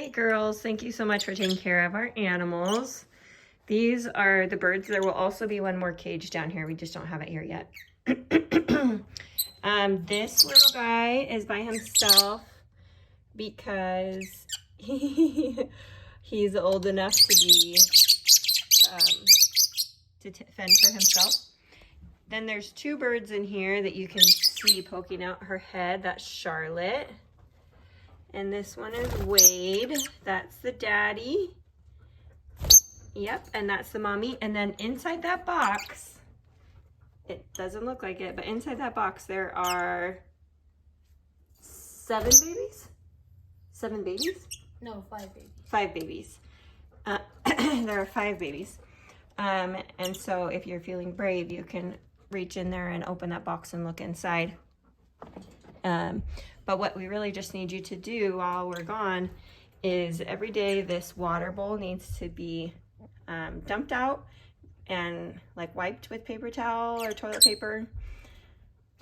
Hey girls, thank you so much for taking care of our animals. These are the birds. There will also be one more cage down here. We just don't have it here yet. This little guy is by himself because he's old enough to be fend for himself. Then there's two birds in here that you can see poking out her head. That's Charlotte. And this one is Wade. That's the daddy. Yep, and that's the mommy. And then inside that box, it doesn't look like it, but inside that box there are 7 babies? 7 babies? No, 5 babies. 5 babies. There are 5 babies. And so if you're feeling brave, you can reach in there and open that box and look inside. But what we really just need you to do while we're gone is every day this water bowl needs to be dumped out and like wiped with paper towel or toilet paper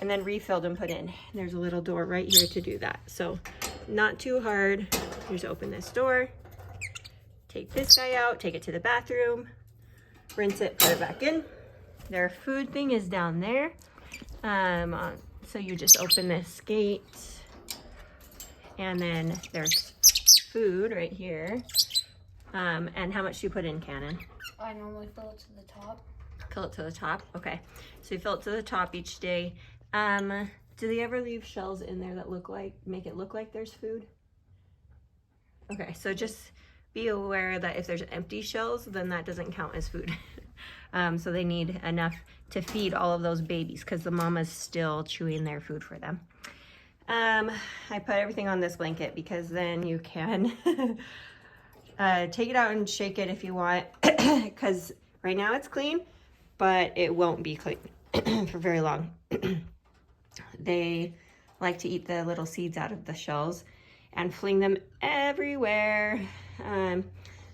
and then refilled and put in. There's a little door right here to do that. So not too hard. You just open this door, take this guy out, take it to the bathroom, rinse it, put it back in. Their food thing is down there. So you just open this gate and then there's food right here. And how much do you put in, Cannon? I normally fill it to the top. Fill it to the top? Okay. So you fill it to the top each day. Do they ever leave shells in there that make it look like there's food? Okay, so just be aware that if there's empty shells, then that doesn't count as food. So they need enough to feed all of those babies because the mama's still chewing their food for them. I put everything on this blanket because then you can take it out and shake it if you want, because right now it's clean, but it won't be clean for very long. They like to eat the little seeds out of the shells and fling them everywhere.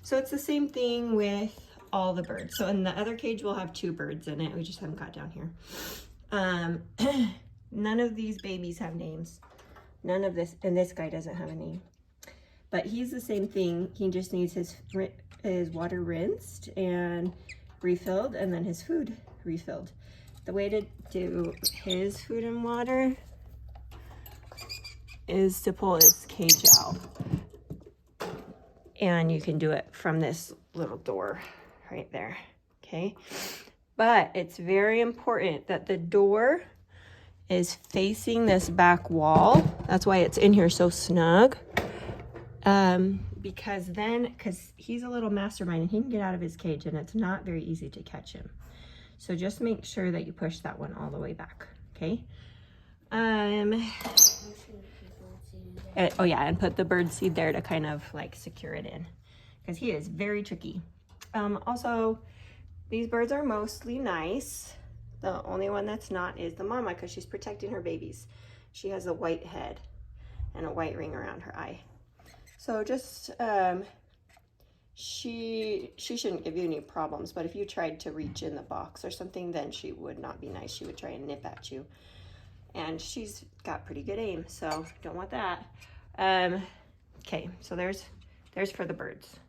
So it's the same thing with all the birds. So in the other cage, we'll have 2 birds in it. We just haven't got down here. None of these babies have names. None of this, and this guy doesn't have a name. But he's the same thing. He just needs his water rinsed and refilled, and then his food refilled. The way to do his food and water is to pull his cage out. And you can do it from this little door right there, okay? But it's very important that the door is facing this back wall. That's why it's in here so snug. Because he's a little mastermind and he can get out of his cage and it's not very easy to catch him. So just make sure that you push that one all the way back, okay? Oh yeah, and put the bird seed there to kind of like secure it in because he is very tricky. Also, these birds are mostly nice. The only one that's not is the mama because she's protecting her babies. She has a white head and a white ring around her eye. So just, she shouldn't give you any problems, but if you tried to reach in the box or something, then she would not be nice. She would try and nip at you. And she's got pretty good aim, so don't want that. Okay, so there's for the birds.